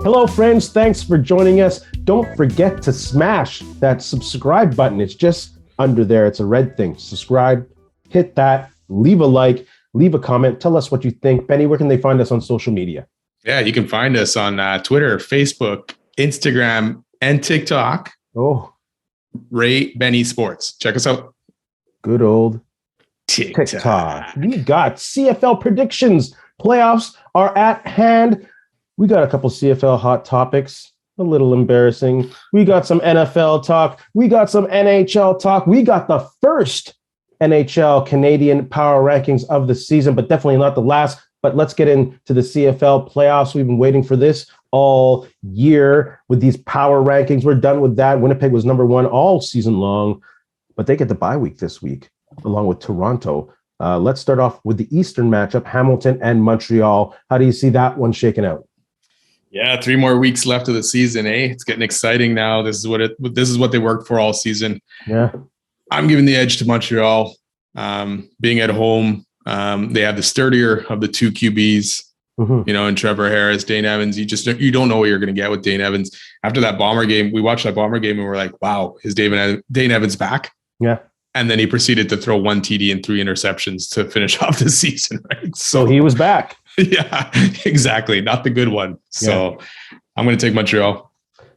Hello, friends. Thanks for joining us. Don't forget to smash that subscribe button. It's just under there. It's a red thing. Subscribe, hit that, leave a like, leave a comment. Tell us what you think. Benny, where can they find us on social media? Yeah, you can find us on Twitter, Facebook, Instagram, and TikTok. Oh, Ray Benny Sports. Check us out. good old TikTok. We got CFL predictions. Playoffs are at hand. We got a couple CFL hot topics. A little embarrassing. We got some NFL talk. We got some NHL talk. We got the first NHL Canadian power rankings of the season, but definitely not the last. But let's get into the CFL playoffs. We've been waiting for this all year with these power rankings. We're done with that. Winnipeg was number one all season long, but they get the bye week this week, along with Toronto. Let's start off with the Eastern matchup, Hamilton and Montreal. How do you see that one shaking out? Yeah, 3 more weeks left of the season, eh? It's getting exciting now. This is what they worked for all season. Yeah. I'm giving the edge to Montreal. Being at home, they have the sturdier of the two QBs, and Trevor Harris, Dane Evans. You don't know what you're going to get with Dane Evans. After that Bomber game, we watched that Bomber game and we're like, wow, is Dane Evans back? Yeah. And then he proceeded to throw 1 TD and 3 interceptions to finish off the season, right? So he was back. Yeah, exactly. Not the good one. So I'm going to take Montreal.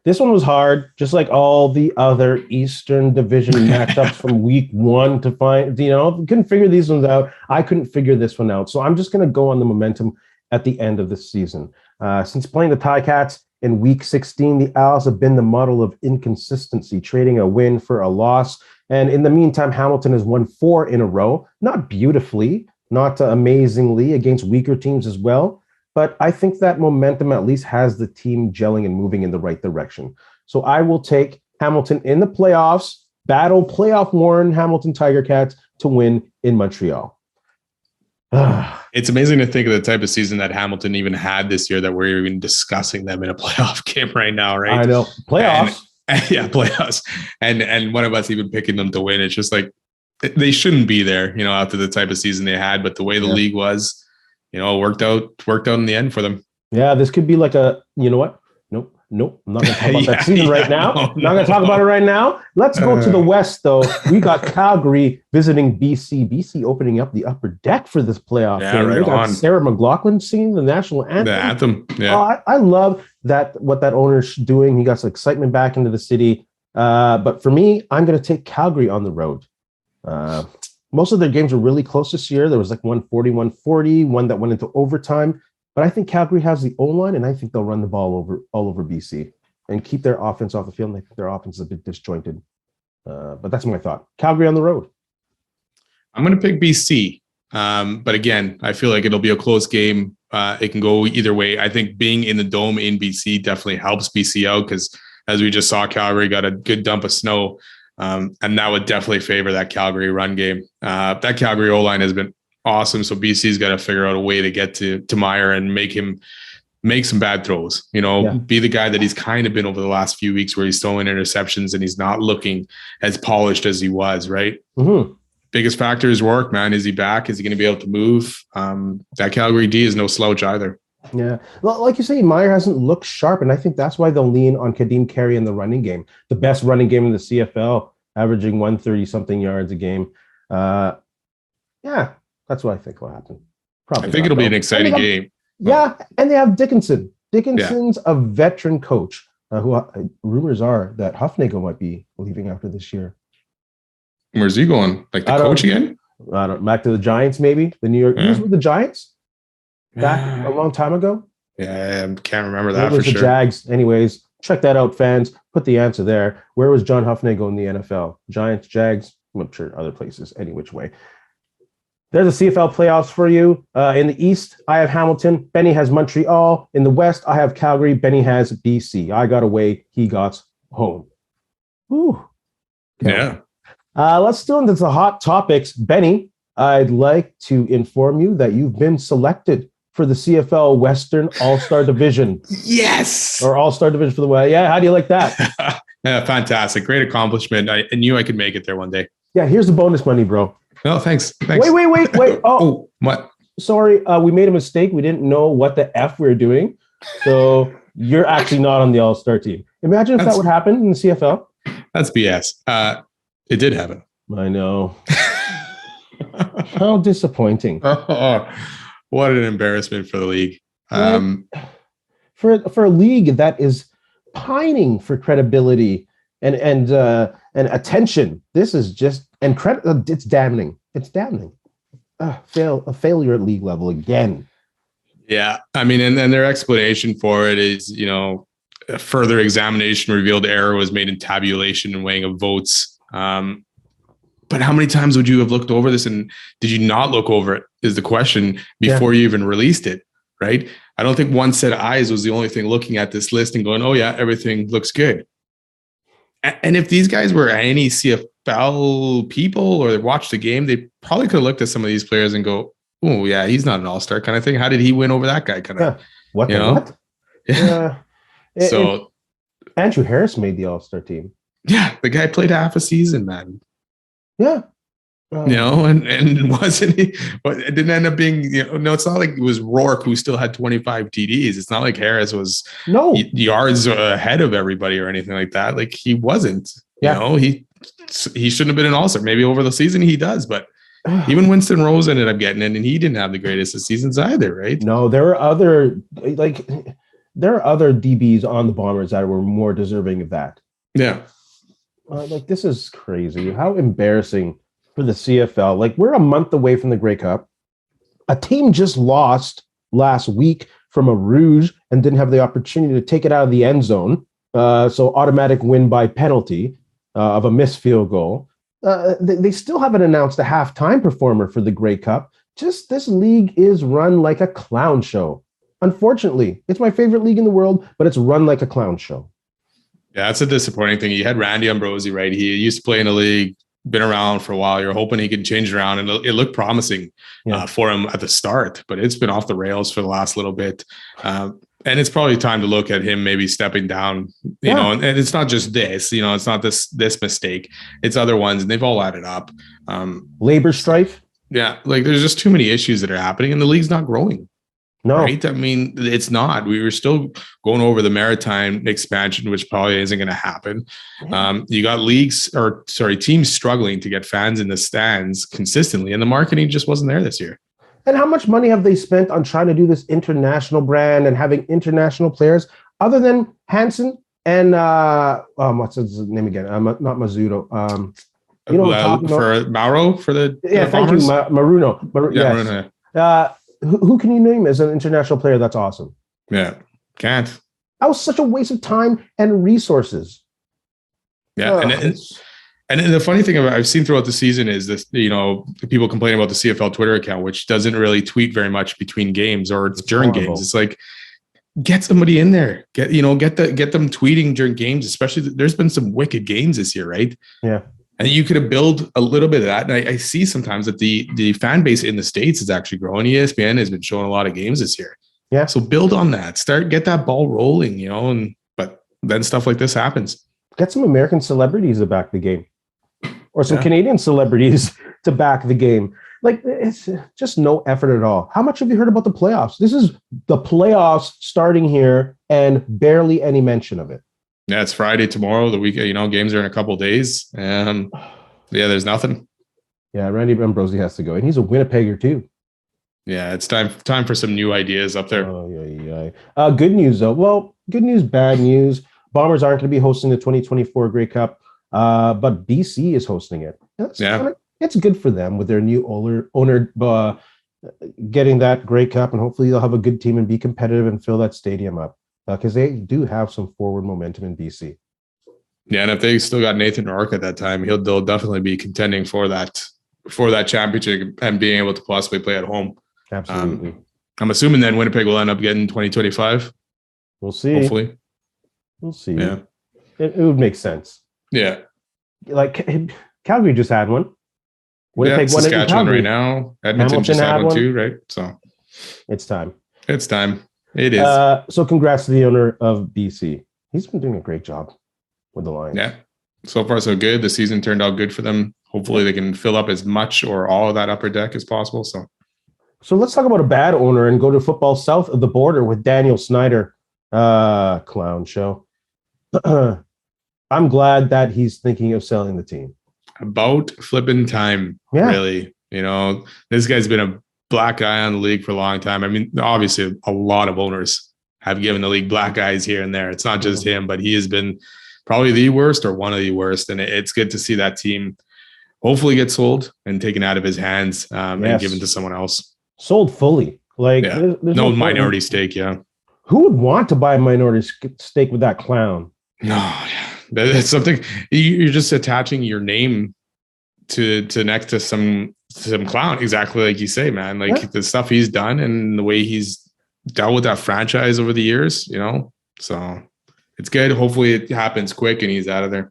This one was hard, just like all the other Eastern Division matchups from week one to find, couldn't figure these ones out. I couldn't figure this one out. So I'm just going to go on the momentum at the end of the season. Since playing the Ticats in week 16, the Owls have been the model of inconsistency, trading a win for a loss. And in the meantime, Hamilton has won 4 in a row, not beautifully, not amazingly, against weaker teams as well. But I think that momentum at least has the team gelling and moving in the right direction. So I will take Hamilton in the playoffs, battle playoff-worn Hamilton Tiger Cats to win in Montreal. It's amazing to think of the type of season that Hamilton even had this year, that we're even discussing them in a playoff game right now, right? I know. Playoffs. Playoffs. And one of us even picking them to win. It's just like, they shouldn't be there, after the type of season they had, but the way the league was, it worked out in the end for them. Yeah, this could be like a, you know what? Nope. I'm not going to talk about that season right now. Not going to talk about it right now. Let's go to the West, though. We got Calgary visiting BC. BC opening up the upper deck for this playoff game. Right, we got Sarah McLachlan singing the national anthem. The anthem, yeah. I love what that owner's doing. He got some excitement back into the city. But for me, I'm going to take Calgary on the road. Most of their games were really close this year. There was like 140, one that went into overtime. But I think Calgary has the O-line, and I think they'll run the ball all over BC and keep their offense off the field. And I think their offense is a bit disjointed. But that's my thought. Calgary on the road. I'm going to pick BC. But again, I feel like it'll be a close game. It can go either way. I think being in the dome in BC definitely helps BC out, because as we just saw, Calgary got a good dump of snow. And that would definitely favor that Calgary run game. That Calgary O-line has been awesome. So BC's got to figure out a way to get to Meyer and make him make some bad throws, be the guy that he's kind of been over the last few weeks, where he's throwing interceptions and he's not looking as polished as he was, right? Mm-hmm. Biggest factor is Rourke, man. Is he back? Is he going to be able to move? That Calgary D is no slouch either. Yeah. Well, like you say, Meyer hasn't looked sharp, and I think that's why they'll lean on Kadeem Carey in the running game. The best running game in the CFL, averaging 130-something yards a game. That's what I think will happen. Probably. I think it'll be an exciting game. Yeah, and they have Dickinson. Dickinson's a veteran coach, who rumors are that Huffnagel might be leaving after this year. Where's he going? Like the coach again? Back to the Giants, maybe. The New York. He was with the Giants back a long time ago. Yeah, I can't remember that for sure. The Jags. Anyways, check that out, fans. Put the answer there. Where was John Huffnagel in the NFL? Giants, Jags, I'm sure other places, any which way. There's the CFL playoffs for you. In the East, I have Hamilton. Benny has Montreal. In the West, I have Calgary. Benny has BC. I got away. He got home. Whew. Okay. Yeah. Let's do into the hot topics. Benny, I'd like to inform you that you've been selected for the CFL Western All-Star Division. Yes. Or All-Star Division for the West. Yeah, how do you like that? Yeah, fantastic. Great accomplishment. I knew I could make it there one day. Yeah, here's the bonus money, bro. No, thanks. Wait. Oh, what? sorry. We made a mistake. We didn't know what the F we were doing. So you're actually not on the All-Star team. Imagine if that would happen in the CFL. That's BS. It did happen. I know. How disappointing. What an embarrassment for the league. For a league that is pining for credibility and attention, this is just it's damning. It's damning. A failure at league level again. Yeah, I mean, and their explanation for it is, a further examination revealed error was made in tabulation and weighing of votes. But how many times would you have looked over this, and did you not look over it is the question before you even released it, right? I don't think one set of eyes was the only thing looking at this list and going, oh yeah, everything looks good. And if these guys were any CFL people or they watched the game, they probably could have looked at some of these players and go, oh yeah, he's not an all-star kind of thing. How did he win over that guy kind of? What? Yeah. So Andrew Harris made the all-star team. Yeah, the guy played half a season, man. Yeah. And wasn't he? But it didn't end up being. No, it's not like it was Rourke who still had 25 TDs. It's not like Harris was yards ahead of everybody or anything like that. Like he wasn't. He shouldn't have been an all-star. Maybe over the season he does, but even Winston Rose ended up getting in, and he didn't have the greatest of seasons either, right? No, there are other DBs on the Bombers that were more deserving of that. Yeah. This is crazy. How embarrassing for the CFL. Like, we're a month away from the Grey Cup. A team just lost last week from a Rouge and didn't have the opportunity to take it out of the end zone. So automatic win by penalty of a missed field goal. They still haven't announced a halftime performer for the Grey Cup. Just this league is run like a clown show. Unfortunately, it's my favorite league in the world, but it's run like a clown show. Yeah, that's a disappointing thing. You had Randy Ambrosi, right? He used to play in the league, been around for a while. You're hoping he could change it around, and it looked promising for him at the start, but it's been off the rails for the last little bit. And it's probably time to look at him maybe stepping down, and it's not just this, it's not this mistake. It's other ones, and they've all added up. Labor strife. Yeah, like there's just too many issues that are happening, and the league's not growing. No, right? I mean, it's not. We were still going over the maritime expansion, which probably isn't going to happen. You got teams struggling to get fans in the stands consistently, and the marketing just wasn't there this year. And how much money have they spent on trying to do this international brand and having international players other than Hansen and what's his name again? Not Mazzuto. For Mauro for the thank you, Maruno. Yes. Maruno. Who can you name as an international player that's awesome? Yeah, can't. That was such a waste of time and resources. Yeah, and the funny thing I've seen throughout the season is this, people complaining about the CFL Twitter account, which doesn't really tweet very much between games or during games. It's like, get somebody in there, get them tweeting during games, especially there's been some wicked games this year, right? Yeah. And you could have built a little bit of that. And I see sometimes that the fan base in the States is actually growing. ESPN has been showing a lot of games this year. Yeah. So build on that. Get that ball rolling, but then stuff like this happens. Get some American celebrities to back the game. Or some Canadian celebrities to back the game. Like, it's just no effort at all. How much have you heard about the playoffs? This is the playoffs starting here and barely any mention of it. Yeah, it's Friday tomorrow. The week, games are in a couple of days. There's nothing. Yeah, Randy Ambrosi has to go, and he's a Winnipegger too. Yeah, it's time for some new ideas up there. Oh yeah. Good news though. Well, good news, bad news. Bombers aren't going to be hosting the 2024 Grey Cup, but BC is hosting it. It's good for them with their new owner getting that Grey Cup, and hopefully they'll have a good team and be competitive and fill that stadium up. Because they do have some forward momentum in BC. Yeah, and if they still got Nathan Rourke at that time, they'll definitely be contending for that championship and being able to possibly play at home. Absolutely. I'm assuming then Winnipeg will end up getting 2025. We'll see. Hopefully. We'll see. Yeah. It would make sense. Yeah. Like Calgary just had one. Winnipeg won Saskatchewan right now. Edmonton just had one too, right? So it's time. It is. So congrats to the owner of BC. He's been doing a great job with the Lions. Yeah. So far, so good. The season turned out good for them. Hopefully, they can fill up as much or all of that upper deck as possible. So let's talk about a bad owner and go to football south of the border with Daniel Snyder. Clown show. I'm glad that he's thinking of selling the team. About flipping time, really. This guy's been a black eye on the league for a long time. I mean, obviously, a lot of owners have given the league black eyes here and there. It's not just him, but he has been probably the worst or one of the worst. And it's good to see that team hopefully get sold and taken out of his hands and given to someone else. Sold fully. There's no minority stake. Yeah. Who would want to buy a minority stake with that clown? No, that's something you're just attaching your name to next to some clown. Exactly like you say, man. The stuff he's done and the way he's dealt with that franchise over the years, so it's good. Hopefully it happens quick and he's out of there.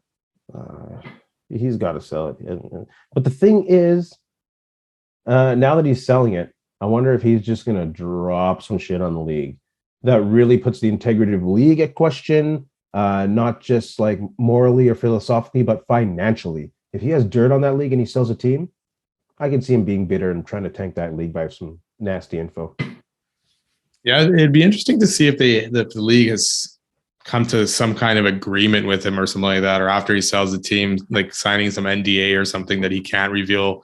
He's got to sell it. But the thing is, now that he's selling it, I wonder if he's just going to drop some shit on the league that really puts the integrity of the league at question, not just morally or philosophically, but financially. If he has dirt on that league and he sells a team, I can see him being bitter and trying to tank that league by some nasty info. Yeah, it'd be interesting to see if the league has come to some kind of agreement with him or something like that, or after he sells the team, signing some NDA or something that he can't reveal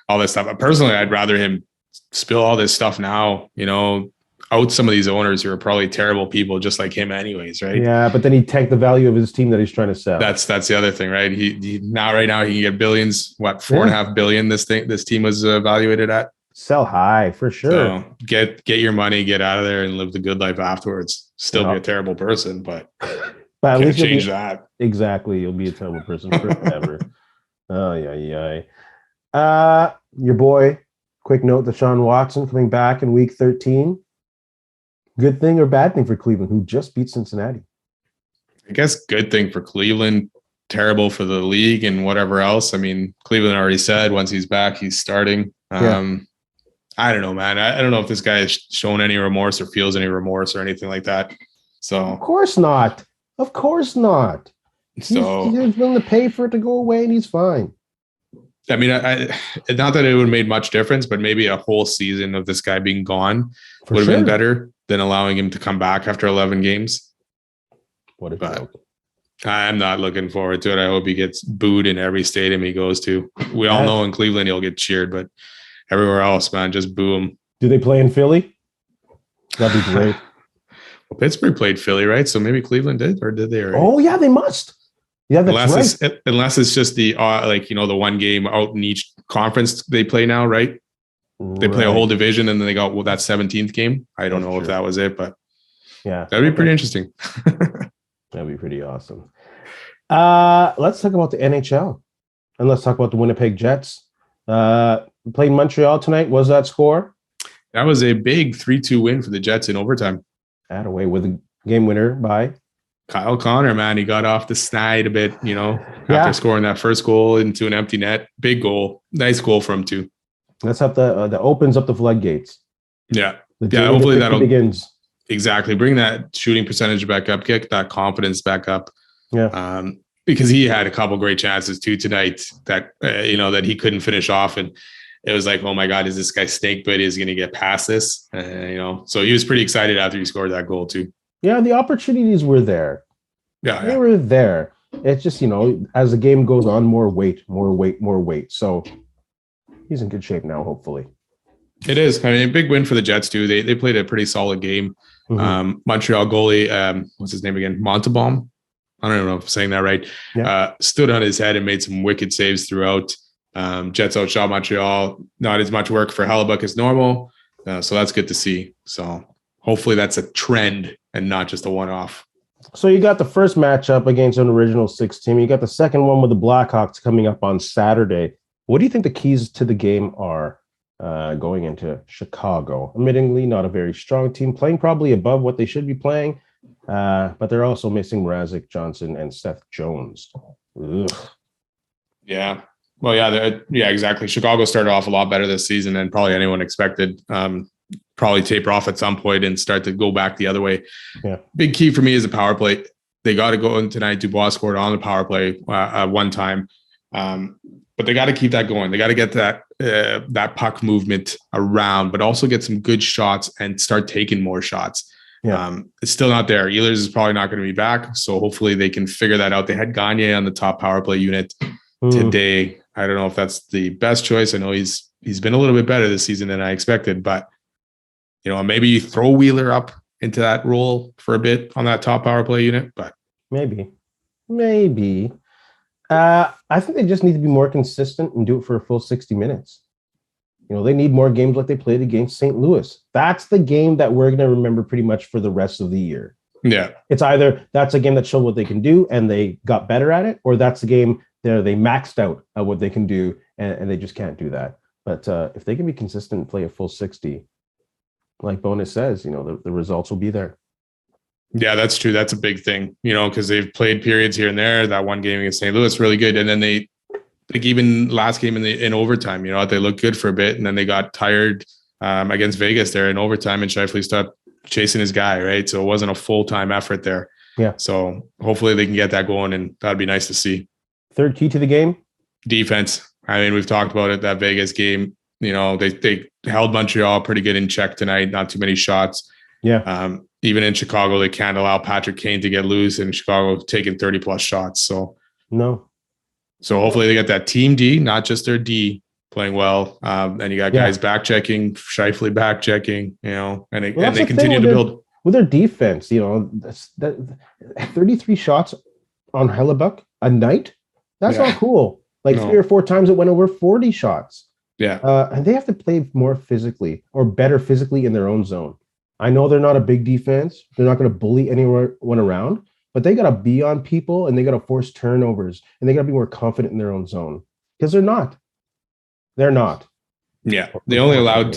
all this stuff. But personally, I'd rather him spill all this stuff now, out some of these owners who are probably terrible people just like him anyways, right? Yeah, but then he tanked the value of his team that he's trying to sell. That's the other thing, right? Right now he can get billions. What, $4.5 billion this team was evaluated at? Sell high for sure. So get your money, get out of there, and live the good life afterwards. Still be a terrible person, but at least change that. Exactly, you'll be a terrible person forever. Oh yeah. Your boy. Quick note: Dashaun Watson coming back in week 13. Good thing or bad thing for Cleveland, who just beat Cincinnati? I guess good thing for Cleveland. Terrible for the league and whatever else. I mean, Cleveland already said once he's back, he's starting. I don't know, man. I don't know if this guy has shown any remorse or feels any remorse or anything like that. So of course not. So he's willing to pay for it to go away, and he's fine. I mean, I not that it would have made much difference, but maybe a whole season of this guy being gone would have been better than allowing him to come back after 11 games. I'm not looking forward to it. I hope he gets booed in every stadium he goes to. We all know in Cleveland he'll get cheered, but everywhere else, man, just boo him. Do they play in Philly? That'd be great. Well, Pittsburgh played Philly, right? So maybe Cleveland did, or did they already? Oh, yeah, they must. Yeah, that's unless it's just the the one game out in each conference they play now, right? They play a whole division and then they got that 17th game. I don't know if that was it, but yeah, that'd be pretty interesting. That'd be pretty awesome. Let's talk about the NHL and let's talk about the Winnipeg Jets. Played Montreal tonight. What was that score? That was a big 3-2 win for the Jets in overtime. Away with a game winner by Kyle Connor, man. He got off the snide a bit, after scoring that first goal into an empty net. Big goal. Nice goal from him, too. That's how that opens up the floodgates. Yeah. Hopefully that'll begins. Exactly. Bring that shooting percentage back up, get that confidence back up. Yeah. Because he had a couple great chances too tonight that, that he couldn't finish off. And it was like, oh my God, is this guy snake bit? Is going to get past this? So he was pretty excited after he scored that goal too. Yeah. The opportunities were there. They were there. It's just, as the game goes on, more weight. So he's in good shape now, hopefully. It is. I mean, a big win for the Jets too. They played a pretty solid game. Mm-hmm. Montreal goalie, what's his name again? Montalban. I don't know if I'm saying that right. Yeah. Stood on his head and made some wicked saves throughout. Jets outshot Montreal. Not as much work for Hellebuck as normal. So that's good to see. So hopefully that's a trend and not just a one-off. So you got the first matchup against an original six team. You got the second one with the Blackhawks coming up on Saturday. What do you think the keys to the game are going into Chicago? Admittingly, not a very strong team, playing probably above what they should be playing. But they're also missing Mrazek, Johnson, and Seth Jones. Ugh. Yeah. Well, yeah, exactly. Chicago started off a lot better this season than probably anyone expected. Probably taper off at some point and start to go back the other way. Yeah. Big key for me is the power play. They got to go in tonight. Dubois scored on the power play one time. But they got to keep that going. They got to get that puck movement around, but also get some good shots and start taking more shots. Yeah. It's still not there. Ehlers is probably not going to be back. So hopefully they can figure that out. They had Gagne on the top power play unit today. I don't know if that's the best choice. I know he's been a little bit better this season than I expected, but maybe you throw Wheeler up into that role for a bit on that top power play unit, but maybe. I think they just need to be more consistent and do it for a full 60 minutes. They need more games like they played against St. Louis. That's the game that we're going to remember pretty much for the rest of the year. Yeah. It's either that's a game that showed what they can do and they got better at it, or that's the game there they maxed out at what they can do and they just can't do that. But if they can be consistent and play a full 60, like Bonus says, the results will be there. Yeah, that's true. That's a big thing, because they've played periods here and there. That one game against St. Louis, really good. And then they, like even last game in overtime, they looked good for a bit. And then they got tired against Vegas there in overtime, and Scheifele stopped chasing his guy, right? So it wasn't a full-time effort there. Yeah. So hopefully they can get that going, and that'd be nice to see. Third key to the game? Defense. I mean, we've talked about it, that Vegas game. They held Montreal pretty good in check tonight, not too many shots. Yeah. Even in Chicago, they can't allow Patrick Kane to get loose, and Chicago taking 30 plus shots. So hopefully they get that team D, not just their D, playing well. And you got guys back checking, Scheifele back checking, and they continue to build with their defense. That 33 shots on Hellebuck a night. That's not cool. Like 3 or 4 times it went over 40 shots. Yeah. And they have to play more physically or better physically in their own zone. I know they're not a big defense. They're not going to bully anyone around, but they got to be on people and they got to force turnovers and they got to be more confident in their own zone, because they're not. They're not. Yeah. They only allowed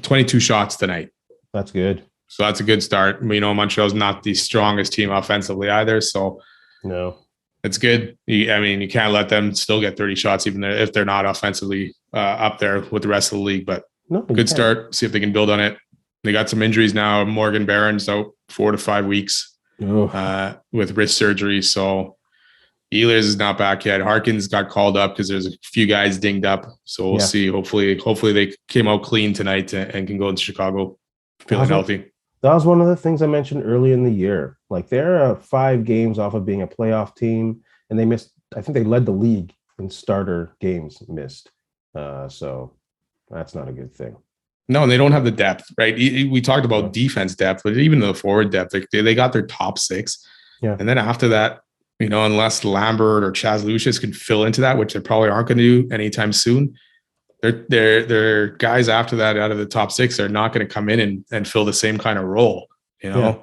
22 shots tonight. That's good. So that's a good start. Montreal's not the strongest team offensively either. So no, it's good. You can't let them still get 30 shots, even if they're not offensively up there with the rest of the league, but good start. See if they can build on it. They got some injuries now. Morgan Barron's out 4 to 5 weeks with wrist surgery. So Ehlers is not back yet. Harkins got called up because there's a few guys dinged up. So we'll see. Hopefully they came out clean tonight and can go into Chicago feeling healthy. That was one of the things I mentioned early in the year. Like they're 5 games off of being a playoff team, and they missed. I think they led the league in starter games missed. So that's not a good thing. No, and they don't have the depth, right? We talked about defense depth, but even the forward depth, they got their top 6. Yeah. And then after that, unless Lambert or Chaz Lucius can fill into that, which they probably aren't going to do anytime soon, they're guys after that out of the top 6 are not going to come in and fill the same kind of role. Like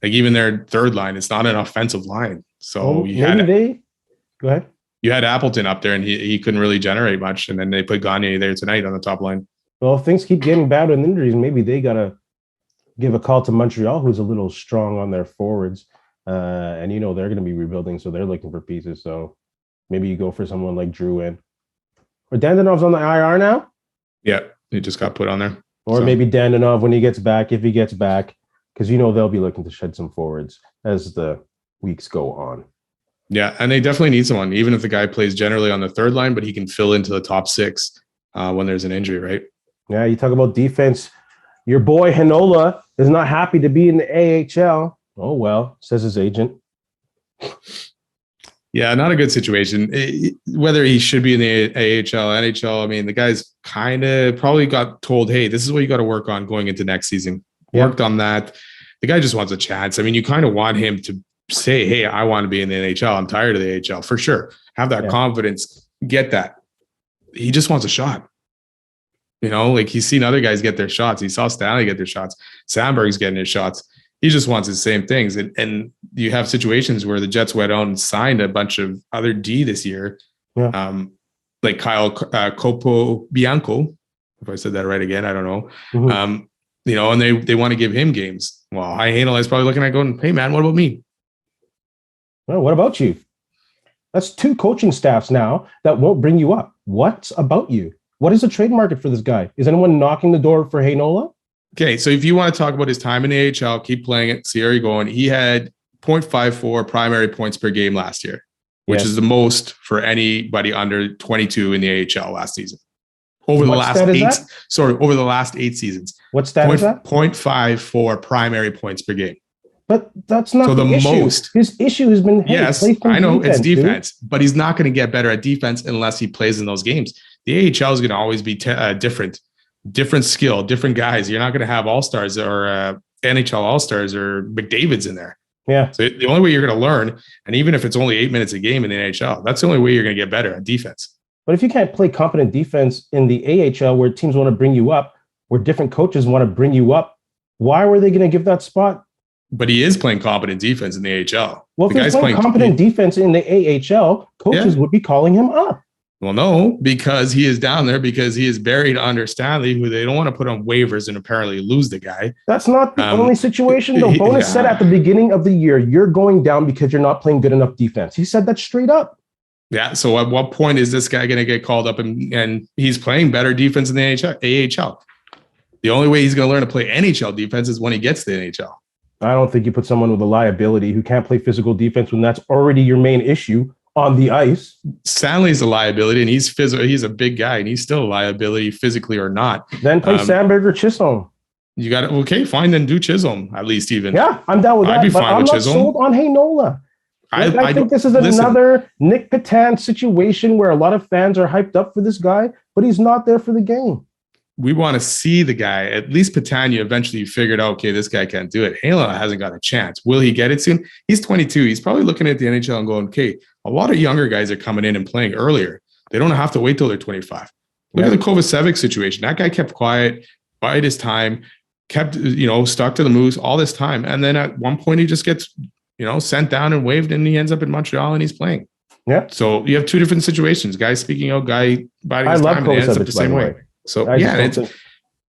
even their third line, it's not an offensive line. So go ahead. You had Appleton up there, and he couldn't really generate much, and then they put Gagne there tonight on the top line. Well, if things keep getting bad with injuries, maybe they got to give a call to Montreal, who's a little strong on their forwards. And they're going to be rebuilding, so they're looking for pieces. So maybe you go for someone like Drouin. Or Dandanov's on the IR now? Yeah, he just got put on there. Or maybe Dandanov when he gets back, if he gets back, because they'll be looking to shed some forwards as the weeks go on. Yeah, and they definitely need someone, even if the guy plays generally on the third line, but he can fill into the top 6 when there's an injury, right? Yeah, you talk about defense. Your boy Heinola is not happy to be in the AHL. Oh, well, says his agent. Yeah, not a good situation. Whether he should be in the AHL, NHL, the guy's kind of probably got told, hey, this is what you got to work on going into next season. Worked on that. The guy just wants a chance. You kind of want him to say, hey, I want to be in the NHL. I'm tired of the AHL, for sure. Have that confidence. Get that. He just wants a shot. He's seen other guys get their shots. He saw Stanley get their shots. Sandberg's getting his shots. He just wants the same things. And you have situations where the Jets went out and signed a bunch of other D this year. Yeah. Like Kyle Capobianco, if I said that right again, I don't know. Mm-hmm. And they want to give him games. Well, Heinola is probably looking at going, hey, man, what about me? Well, what about you? That's 2 coaching staffs now that won't bring you up. What's about you? What is the trade market for this guy? Is anyone knocking the door for Heinola? Okay, so if you want to talk about his time in the AHL, keep playing it, see how you're going. He had 0.54 primary points per game last year, which is the most for anybody under 22 in the AHL last season. Over the last 8 seasons. What stat is that? 0.54 primary points per game. But that's not the issue. Most. His issue has been, yes, I know it's defense, but he's not going to get better at defense unless he plays in those games. The AHL is going to always be different skill, different guys. You're not going to have all-stars or NHL all-stars or McDavids in there. Yeah. So the only way you're going to learn, and even if it's only 8 minutes a game in the NHL, that's the only way you're going to get better at defense. But if you can't play competent defense in the AHL where teams want to bring you up, where different coaches want to bring you up, why were they going to give that spot? But he is playing competent defense in the AHL. Well, if he's playing competent defense in the AHL, coaches would be calling him up. Well, no, because he is down there because he is buried under Stanley, who they don't want to put on waivers and apparently lose the guy. That's not the only situation. The bonus said at the beginning of the year, you're going down because you're not playing good enough defense. He said that straight up. Yeah. So at what point is this guy going to get called up and he's playing better defense in the AHL? The only way he's going to learn to play NHL defense is when he gets to the NHL. I don't think you put someone with a liability who can't play physical defense when that's already your main issue on the ice. Stanley's a liability, and he's physical. He's a big guy, and he's still a liability, physically or not. Then play Sandberg or Chisholm. You got it. Fine. Then do Chisholm at least. Even I'm down with that. I'd be fine with Chisholm. I'm not sold on Heinola. I think this is another Nick Petan situation where a lot of fans are hyped up for this guy, but he's not there for the game. We want to see the guy. At least Petagna eventually figured out, okay, this guy can't do it. Heinola hasn't got a chance. Will he get it soon? He's 22. He's probably looking at the NHL and going, okay, a lot of younger guys are coming in and playing earlier. They don't have to wait till they're 25. Look at the Kovacevic situation. That guy kept quiet, bided his time, kept, stuck to the moves all this time. And then at one point he just gets, sent down and waived, and he ends up in Montreal and he's playing. Yeah. So you have two different situations. Guy speaking out, guy biding his time, and it ends up the same way. So it did make sense.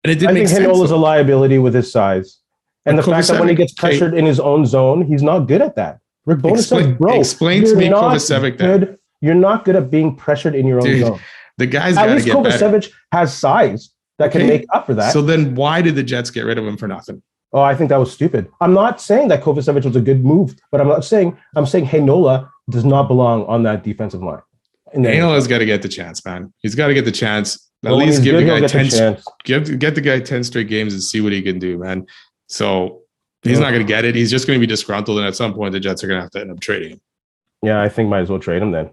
I think Heinola's a liability with his size, and the fact that when he gets pressured in his own zone, he's not good at that. Rick Bowness says, "Bro, explain to me Kovacevic then. You're not good at being pressured in your own zone." The guy's got to get better. At least Kovacevic has size that can make up for that. So then, why did the Jets get rid of him for nothing? Oh, I think that was stupid. I'm not saying that Kovacevic was a good move, but I'm saying Heinola does not belong on that defensive line. Heinola's got to get the chance, man. He's got to get the chance. At least give the guy 10. Get the guy 10 straight games and see what he can do, man. So he's not going to get it. He's just going to be disgruntled, and at some point, the Jets are going to have to end up trading him. Yeah, I think might as well trade him then.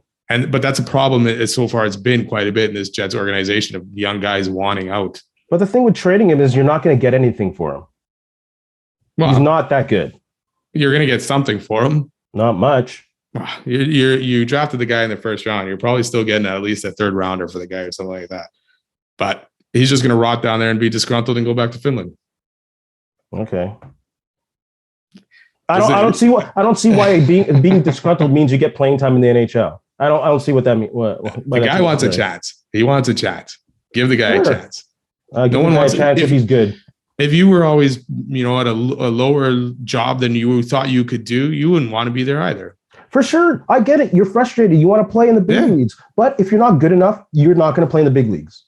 But that's a problem. So far, it's been quite a bit in this Jets organization of young guys wanting out. But the thing with trading him is you're not going to get anything for him. Well, he's not that good. You're going to get something for him. Not much. You drafted the guy in the first round. You're probably still getting at least a third rounder for the guy or something like that. But he's just going to rot down there and be disgruntled and go back to Finland. Okay. I don't see why being disgruntled means you get playing time in the NHL. I don't see what that means. The guy wants a chance. He wants a chance. Give the guy a chance. No one wants a chance if he's good. If you were always, at a lower job than you thought you could do, you wouldn't want to be there either. For sure. I get it. You're frustrated. You want to play in the big leagues. But if you're not good enough, you're not going to play in the big leagues.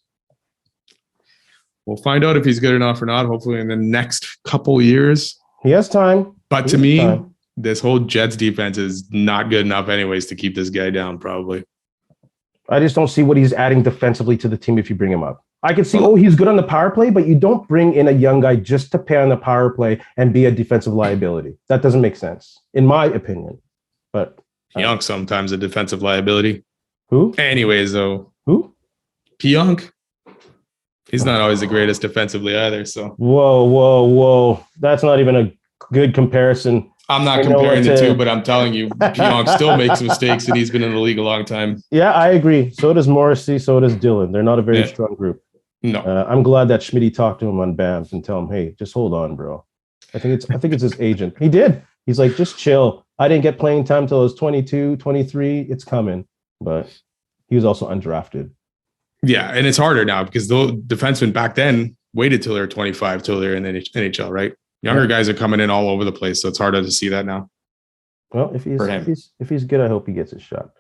We'll find out if he's good enough or not, hopefully in the next couple years. He has time. But to me, this whole Jets defense is not good enough anyways to keep this guy down, probably. I just don't see what he's adding defensively to the team if you bring him up. I can see, he's good on the power play, but you don't bring in a young guy just to pay on the power play and be a defensive liability. That doesn't make sense, in my opinion. But Pionk sometimes a defensive liability. Who? Anyways, though. Who? Pionk. He's not always the greatest defensively either. So. Whoa. That's not even a good comparison. I'm not comparing the two, but I'm telling you, Pionk still makes mistakes, and he's been in the league a long time. Yeah, I agree. So does Morrissey. So does Dylan. They're not a very strong group. No. I'm glad that Schmitty talked to him on BAMS and tell him, hey, just hold on, bro. I think it's his agent. He did. He's like, just chill. I didn't get playing time till I was 22, 23. It's coming. But he was also undrafted. Yeah, and it's harder now because the defensemen back then waited till they're 25 till they're in the NHL, right? Younger guys are coming in all over the place, so it's harder to see that now. Well, if he's good, I hope he gets his shot.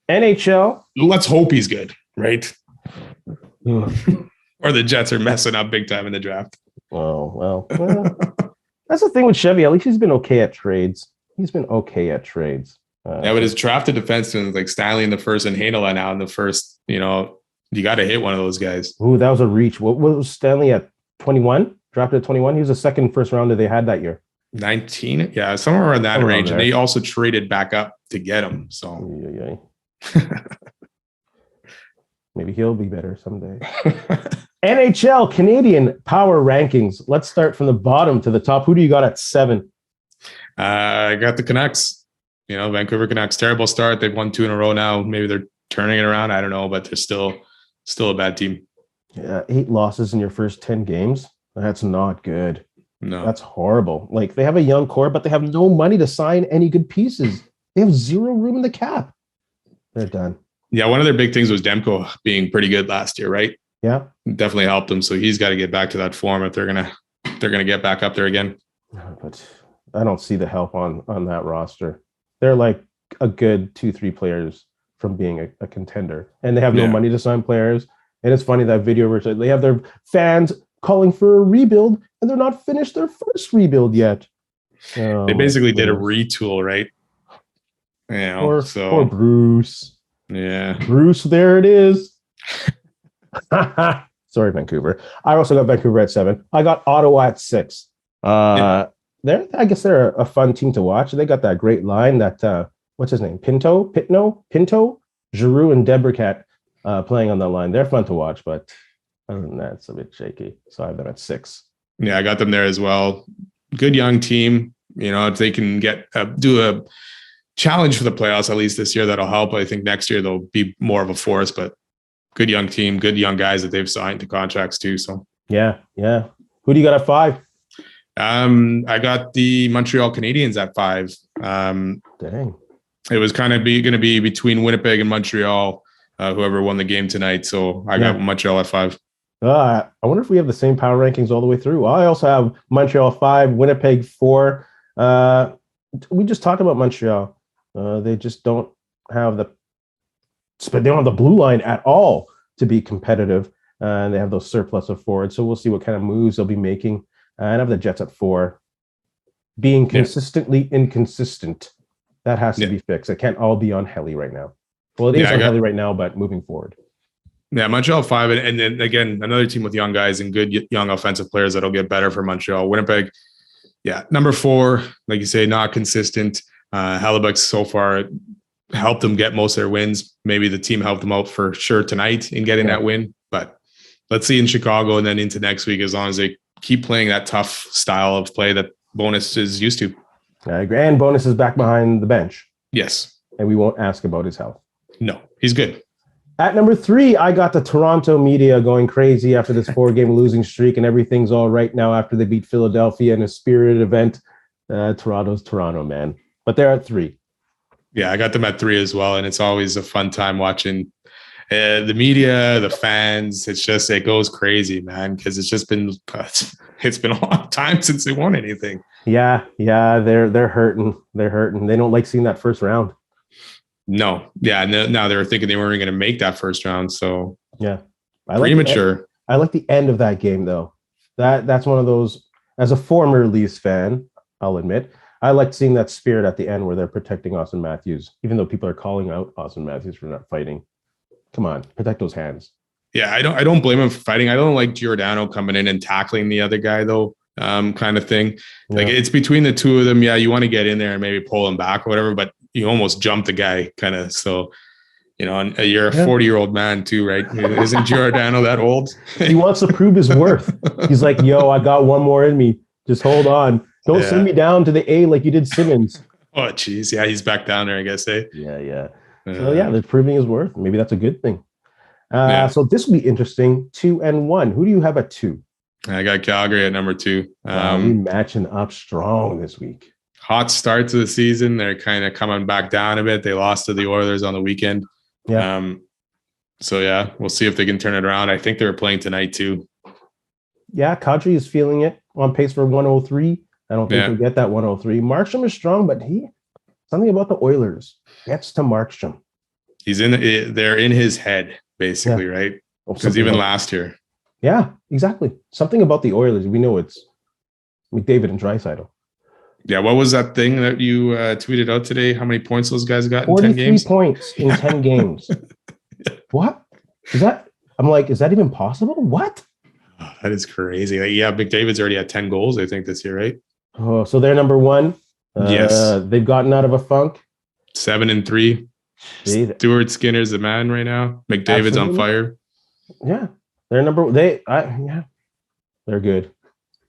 NHL. Let's hope he's good, right? Or the Jets are messing up big time in the draft. Well, that's the thing with Chevy. At least he's been okay at trades. He's been okay at trades. Yeah, but his drafted defenseman like Stanley in the first and Heinola now in the first, you got to hit one of those guys. Ooh, that was a reach. What was Stanley at 21? Drafted at 21? He was the second first rounder they had that year. 19? Yeah, somewhere around that range. And they also traded back up to get him. So maybe he'll be better someday. NHL Canadian power rankings. Let's start from the bottom to the top. Who do you got at 7? I got the Canucks. Vancouver Canucks, terrible start. They've won 2 in a row now. Maybe they're turning it around. I don't know, but they're still a bad team. Yeah, 8 losses in your first 10 games. That's not good. No, that's horrible. Like, they have a young core, but they have no money to sign any good pieces. They have zero room in the cap. They're done. Yeah, one of their big things was Demko being pretty good last year, right? Yeah, definitely helped them. So he's got to get back to that form if they're gonna get back up there again. But I don't see the help on that roster. They're like a good 2-3 players from being a contender, and they have no money to sign players. And it's funny, that video where they have their fans calling for a rebuild, and they're not finished their first rebuild yet. They basically did a retool, right? Poor Bruce. Yeah, Bruce, there it is. Sorry, Vancouver. I also got Vancouver at 7. I got Ottawa at 6. I guess they're a fun team to watch. They got that great line that what's his name? Pinto, Giroux and DeBacLE playing on that line. They're fun to watch, but other than that, it's a bit shaky. So I have them at 6. Yeah, I got them there as well. Good young team. If they can do a challenge for the playoffs at least this year, that'll help. I think next year they'll be more of a force, but good young team, good young guys that they've signed to contracts too. So yeah. Who do you got at 5? I got the Montreal Canadiens at 5. Dang. It was kind of going to be between Winnipeg and Montreal, whoever won the game tonight. So I got Montreal at 5. I wonder if we have the same power rankings all the way through. I also have Montreal 5, Winnipeg 4. We just talked about Montreal. They just don't have they don't have the blue line at all to be competitive. And they have those surplus of forwards. So we'll see what kind of moves they'll be making. And I have the Jets at 4. Being consistently inconsistent. That has to be fixed. It can't all be on Helly right now. Well, it is on Helly right now, but moving forward. Yeah, Montreal 5. And then again, another team with young guys and good young offensive players that'll get better for Montreal. Winnipeg, number 4, like you say, not consistent. Hellebuyck so far helped them get most of their wins. Maybe the team helped them out for sure tonight in getting that win. But let's see in Chicago and then into next week, as long as they keep playing that tough style of play that Bonus is used to. I agree. And Bonus is back behind the bench. Yes. And we won't ask about his health. No, he's good. At number 3, I got the Toronto media going crazy after this 4-game losing streak, and everything's all right now after they beat Philadelphia in a spirited event. Toronto's Toronto, man. But they're at 3. Yeah, I got them at 3 as well. And it's always a fun time watching the media, the fans. It goes crazy, man, because it's been a long time since they won anything. Yeah, they're hurting. They're hurting. They don't like seeing that first round. No, now they were thinking they weren't going to make that first round. So yeah, premature. I like the end of that game though. That's one of those. As a former Leafs fan, I'll admit, I liked seeing that spirit at the end where they're protecting Austin Matthews, even though people are calling out Austin Matthews for not fighting. Come on, protect those hands. Yeah, I don't blame him for fighting. I don't like Giordano coming in and tackling the other guy though, kind of thing. Yeah. Like, it's between the two of them. Yeah, you want to get in there and maybe pull him back or whatever, but you almost jump the guy kind of. So, and you're a 40-year-old man too, right? Isn't Giordano that old? He wants to prove his worth. He's like, yo, I got one more in me. Just hold on. Don't send me down to the A like you did Simmons. Oh, geez. Yeah, he's back down there, I guess, eh? Yeah. So, they're proving his worth. Maybe that's a good thing. So this will be interesting. 2 and 1. Who do you have at 2? I got Calgary at number 2. We matching up strong this week. Hot start to the season. They're kind of coming back down a bit. They lost to the Oilers on the weekend. Yeah. So, we'll see if they can turn it around. I think they're playing tonight, too. Yeah, Kadri is feeling it. On pace for 103. I don't think he'll get that 103. Markstrom is strong, but something about the Oilers gets to Markstrom. They're in his head, basically, right? Because even last year. Yeah, exactly. Something about the Oilers. We know it's McDavid and Draisaitl. Yeah, what was that thing that you tweeted out today? How many points those guys got in 10 43 games? points in 10 games. What? Is that? I'm like, is that even possible? What? Oh, that is crazy. Like, yeah, McDavid's already had 10 goals, I think, this year, right? Oh, so they're number one. Yes. They've gotten out of a funk. 7-3. Stuart Skinner's the man right now. McDavid's on fire. Yeah, they're they're good.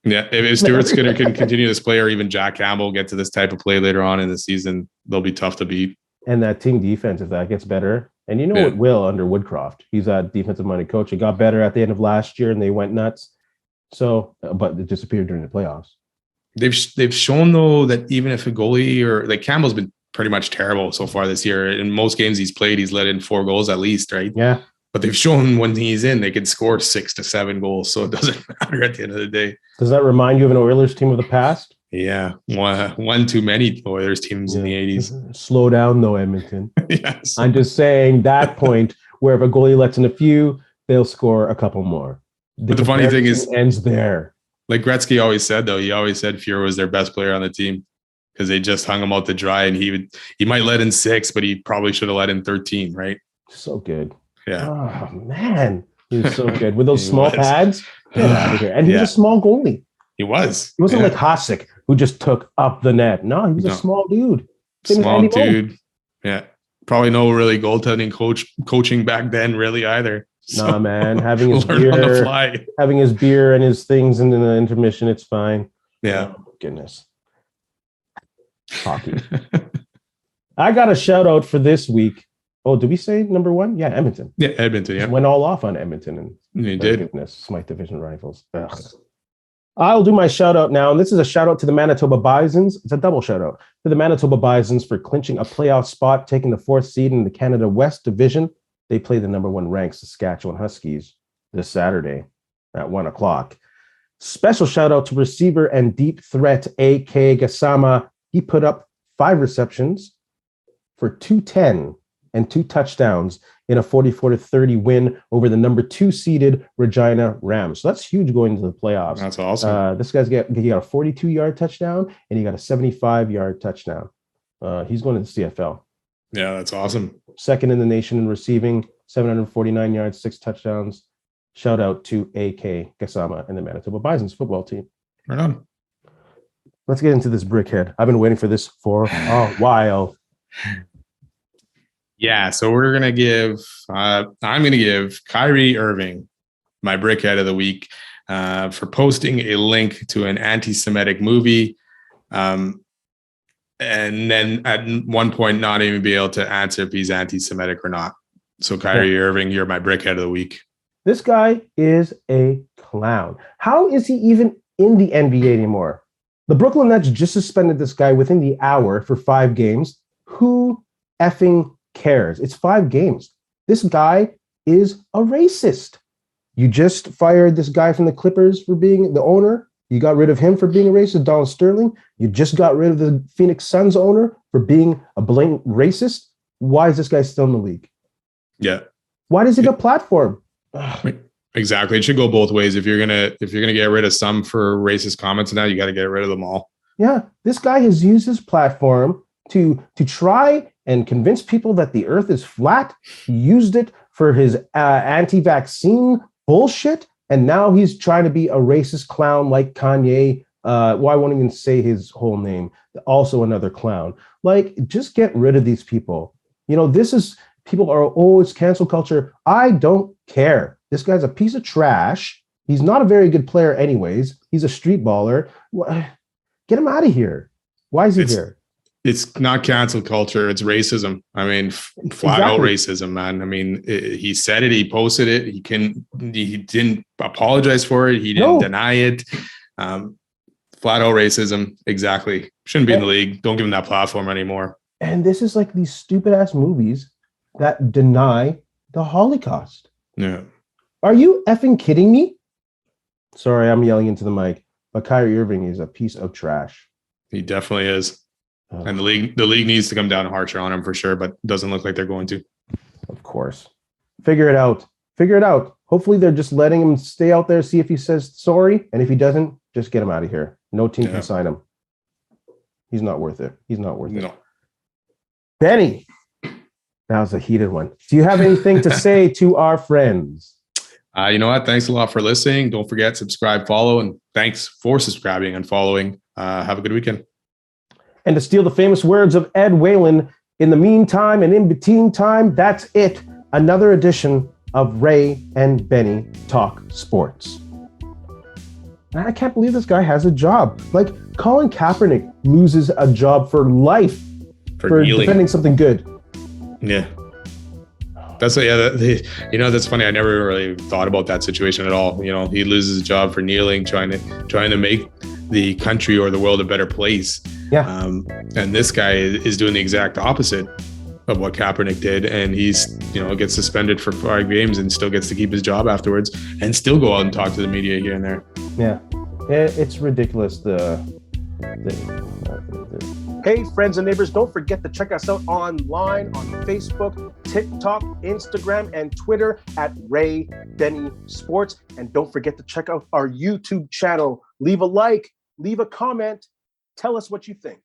Yeah, if Stuart Skinner can continue this play, or even Jack Campbell get to this type of play later on in the season, they'll be tough to beat. And that team defense, if that gets better, and you know it will under Woodcroft. He's a defensive-minded coach. It got better at the end of last year, and they went nuts. So, but it disappeared during the playoffs. They've shown though that even if a goalie or like Campbell's been pretty much terrible so far this year. In most games he's played, he's let in 4 goals at least, right? Yeah. But they've shown when he's in, they can score 6 to 7 goals. So it doesn't matter at the end of the day. Does that remind you of an Oilers team of the past? Yeah. One too many Oilers teams in the 80s. Slow down though, Edmonton. Yes. I'm just saying that point where if a goalie lets in a few, they'll score a couple more. But the funny thing is, ends there. Like Gretzky always said, though, he always said Fuhrer was their best player on the team because they just hung him out to dry, and he might let in 6, but he probably should have let in 13, right? So good. Yeah. Oh man, he was so good with those small pads. Get out of here. And he was a small goalie. He was. He wasn't like Hasek, who just took up the net. No, he was a small dude. Small dude. Yeah. Probably no really goaltending coaching back then, really either. So, nah, man, having his beer and his things in the intermission, it's fine. Yeah. Oh, goodness. Hockey. I got a shout out for this week. Oh, did we say number one? Yeah, Edmonton. Yeah, Edmonton. Yeah, just went all off on Edmonton, and you did. Goodness, Smythe Division rivals. Ugh. I'll do my shout out now, and this is a shout out to the Manitoba Bisons. It's a double shout out to the Manitoba Bisons for clinching a playoff spot, taking the 4th seed in the Canada West Division. They play the number 1 ranked Saskatchewan Huskies this Saturday at 1:00. Special shout out to receiver and deep threat A.K. Gasama. He put up 5 receptions for 210 and 2 touchdowns in a 44-30 win over the number 2 seeded Regina Rams. So that's huge going into the playoffs. That's awesome. This guy's got a 42-yard touchdown and he got a 75-yard touchdown. He's going to the CFL. Yeah, that's awesome. Second in the nation in receiving, 749 yards, 6 touchdowns. Shout out to A.K. Gasama and the Manitoba Bisons football team. Right on. Let's get into this Brickhead. I've been waiting for this for a while. Yeah, so we're going to give, I'm going to give Kyrie Irving my Brickhead of the week for posting a link to an anti-Semitic movie. And then at one point not even be able to answer if he's anti-Semitic or not. So Kyrie Irving, you're my Brickhead of the week. This guy is a clown. How is he even in the NBA anymore? The Brooklyn Nets just suspended this guy within the hour for 5 games. Who effing cares? It's 5 games. This guy is a racist. You just fired this guy from the Clippers for being the owner. You got rid of him for being a racist, Donald Sterling. You just got rid of the Phoenix Suns owner for being a blatant racist. Why is this guy still in the league? Yeah. Why does he get a platform? Exactly. It should go both ways. If you're gonna get rid of some for racist comments now, you got to get rid of them all. Yeah. This guy has used his platform to try and convince people that the earth is flat. He used it for his anti-vaccine bullshit. And now he's trying to be a racist clown like Kanye. I won't even say his whole name. Also another clown. Like, just get rid of these people. You know, people are, it's cancel culture. I don't care. This guy's a piece of trash. He's not a very good player anyways. He's a street baller. Get him out of here. Why is he here? It's not cancel culture. It's racism. I mean, flat out racism, man. I mean, he said it. He posted it. He didn't apologize for it. He didn't deny it. Flat out racism. Exactly. Shouldn't be in the league. Don't give him that platform anymore. And this is like these stupid ass movies that deny the Holocaust. Yeah. Are you effing kidding me? Sorry, I'm yelling into the mic, but Kyrie Irving is a piece of trash. He definitely is. And the league needs to come down harsher on him for sure, but doesn't look like they're going to. Of course. Figure it out. Hopefully they're just letting him stay out there, see if he says sorry. And if he doesn't, just get him out of here. No team can sign him. He's not worth it. He's not worth it. No. Benny, that was a heated one. Do you have anything to say to our friends? You know what? Thanks a lot for listening. Don't forget, subscribe, follow, and thanks for subscribing and following. Have a good weekend. And to steal the famous words of Ed Whalen, in the meantime and in between time, that's it. Another edition of Ray and Benny Talk Sports. And I can't believe this guy has a job. Like, Colin Kaepernick loses a job for life for defending something good. Yeah. That's funny. I never really thought about that situation at all. You know, he loses a job for kneeling, trying to make the country or the world a better place. Yeah. And this guy is doing the exact opposite of what Kaepernick did, and he's gets suspended for 5 games and still gets to keep his job afterwards, and still go out and talk to the media here and there. Yeah, it's ridiculous. Hey, friends and neighbors, don't forget to check us out online on Facebook, TikTok, Instagram, and Twitter at Ray Benny Sports. And don't forget to check out our YouTube channel. Leave a like, leave a comment, tell us what you think.